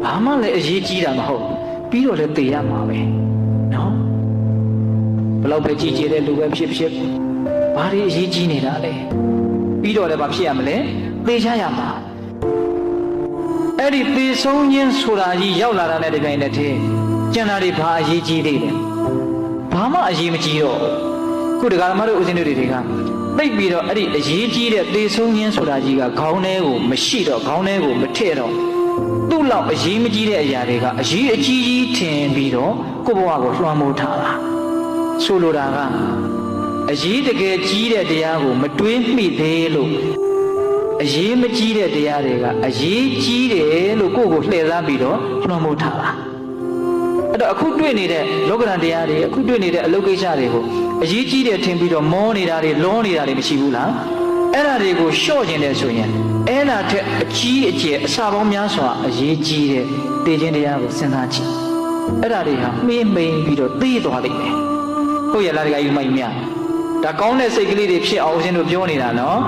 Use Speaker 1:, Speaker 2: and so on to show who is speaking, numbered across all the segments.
Speaker 1: ဘာမှလည်းအရေးကြီးတာမဟုတ်ပြီးတော့လည်းသိရမှာပဲနော်ဘလောက်ပဲကြီးကျယ်တဲ့လူပဲဖြစ်ဖြစ်ဘာတွေအရေးကြီးနေတာလဲပြီးတော့လည်းဘာဖြစ်ရမလဲသိချရမှာအဲ့ဒီသေဆုံးခြင်းဆိုတာကြီးရောက်လာတာနဲ့တပြိုင်နက်တည်းကျန်တာတွေဘာအရေးကြီးသေးလဲဘာမှအရေးမကြီးတော့ခုတရားဓမ္မတို့ဦးဇင်းတို့တွေကသိပြီးတော့အဲ့ဒီအရေးကြီးတဲ့သေဆုံးခြင်းဆိုတာကြီးကခေါင်းထဲကိုမရှိတော့ခေါင်းထဲကိုမထည့်တော့သူ့လောက်အရေးမကြီးတဲ့အရာတွေကအရေးအကြီးကြီးထင်ပြီးတော့ကိုယ့်ဘဝကိုလွှမ်းမိုးထားတာဆိုလိုတာကအရေးတကယ်ကြီးတဲ့တရားကိုမတွေးမိသေးလို့အရေးမကြီးတဲ့တရားတွေကအရေးကြီးတယ်လို့ကိုယ့်ကိုလှည့်စားပြီးတော့လွှမ်းမိုးထားတာအဲ့တော့အခုတွေ့နေတဲ့လောကဓာတ်တရားတွေအခုတွေ့နေတဲ့အလုပ်ကိစ္စတွေကိုအရေးကြီးတယ်ထင်ပြီးတော့မောနေတာတွေလောနေတာတွေမရှိဘူးလားအဲ့ဒါတွေကိုလျှော့ခြင်းတယ်ဆိုရင်အဲ့ဒါထက်အကြီးအကျယ်အစာပေါင်းများစွာအရေးကြီးတဲ့တည်ခြင်းတရားကိုစဉ်းစားကြည့်အဲ့ဒါတွေဟာမှေးမှိန်ပြီးတော့သိသွားလိမ့်မယ်ဟုတ်ရဲ့လားတကယ်ယူမိုက်မြဒါကောင်းတဲ့စိတ်ကလေးတွေဖြစ်အောင်ဦးဇင်းတို့ပြောနေတာနော်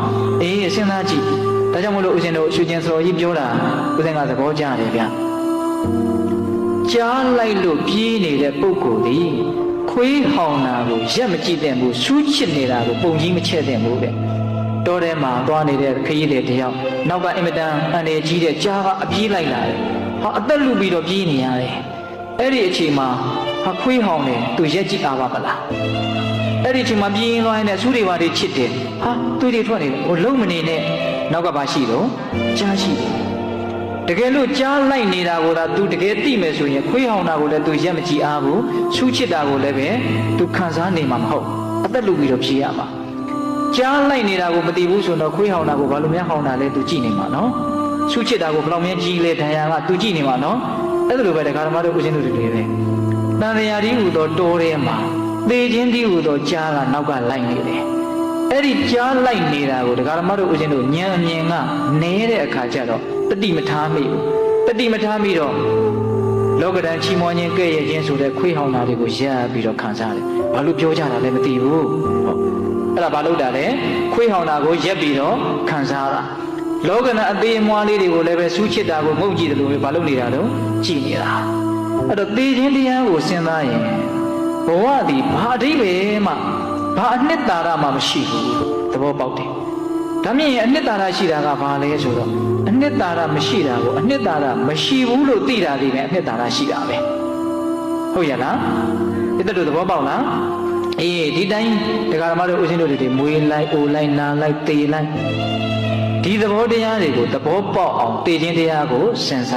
Speaker 1: အေးစဉ်းစားကြည့်ဒါကြောင့်မလို့ဦးဇင်းတို့အရှုချင်းစော်ကြီးပြောတာဦးဇင်းကသဘောကျတယ်ဗျကြားလိုက်လို့ပြေးနေတဲ့ပုဂ္ဂိုလ်ဒီခွေးဟောင်တာကိုရက်မကြည့်တဲ့ဘူးစူးချစ်နေတာကိုပုံကြီးမချဲ့တဲ့ဘူးတဲ့တောထဲမှာသွားနေတဲ့ခရီးတွေတယောက်နောက်က အင်မတန်အန္တရာယ်ကြီးတဲ့ကြားကအပြေးလိုက်လာတယ်ဟာအသက်လူပြီးတော့ပြေးနေရတယ်အဲ့ဒီအချိန်မှာဟာခွေးဟောင်တယ်သူရက်ကြည့်အားပါမလားအဲ့ဒီအချိန်မှာပြေးရင်လွှိုင်းနဲ့စူးတွေပါတွေချစ်တယ်ဟာသွေးတွေထွက်နေတယ်ဟိုလုံးမနေနဲ့နောက်ကဘာရှိတော့ကြားရှိတယ်တကယ်လို့ကြားလိုက်နေတာကိုသာ तू တကယ်သိမယ်ဆိုရင်ခွေးဟောင်တာကိုလည်း तू ရက်မကြည့်အားဘူးစူးချစ်တာကိုလည်းပဲ तू ခံစားနေမှာမဟုတ်အသက်လူပြီးတော့ဖြေရမှာကြားလိုက်နေတာကိုမသိဘူးဆိုတော့ခွေးဟောင်တာကိုဘာလို့များဟောင်တာလဲ तू ကြည့်နေမှာနော်စူးချစ်တာကိုဘယ်လောက်များကြီးလဲဒဏ်ရာက तू ကြည့်နေမှာနော်အဲ့ဒါလိုပဲတရားဓမ္မတို့ဦးဇင်းတို့တွေပဲတန်တရားဒီဟူသောတိုးထဲမှာသေခြင်းဒီဟူသောကြားကနောက်ကလိုက်နေတယ်အဲ့ဒီကြားလိုက်နေတာကိုတရားဓမ္မတို့ဦးဇင်းတို့ဉာဏ်အမြင်ကနဲတဲ့အခါကျတော့တတိမထားမိဘူးတတိမထားမိတော့လောကဓာတ်ချီးမွမ်းခြင်းကဲ့ရဲ့ခြင်းဆိုတဲ့ခွေးဟောင်တာတွေကိုရပ်ပြီးတော့ခံစားတယ်ဘာလို့ပြောကြတာလဲမသိဘူးဟုတ်အဲ့ဒါဘာလို့တာလဲခွေးဟောင်တာကိုရပ်ပြီးတော့ခံစားတာလောကဓာတ်အသေးအမွှားလေးတွေကိုလည်းပဲစူးချစ်တာကိုငုံကြည့်တယ်လို့ဘာလို့နေတာတော့ကြည်နေတာအဲ့တော့သေခြင်းတရားကိုစဉ်းစားရင်ဘဝသည်ဘာအဓိပ္ပာယ်မှဘာအနှစ်သာရမှမရှိဘူးသဘောပေါက်တယ်ဒါမြင်ရင်အနှစ်သာရရှိတာကဘာလဲဆိုတော့အနှစ်သာရမရှိတာကိုအနှစ်သာရမရှိဘူးလို့သိတာလေးနဲ့အနှစ်သာရရှိတာပဲဟုတ်ရလားဒီတို့သဘောပေါက်လားအေးဒီတိုင်းတရားဓမ္မတို့ဦးဇင်းတို့တွေမွေးလိုက်အိုလိုက်နာလိုက်တေလိုက်ဒီသဘောတရားတွေကိုသဘောပေါက်အောင်သိခြင်းတရားကိုစဉ်းစား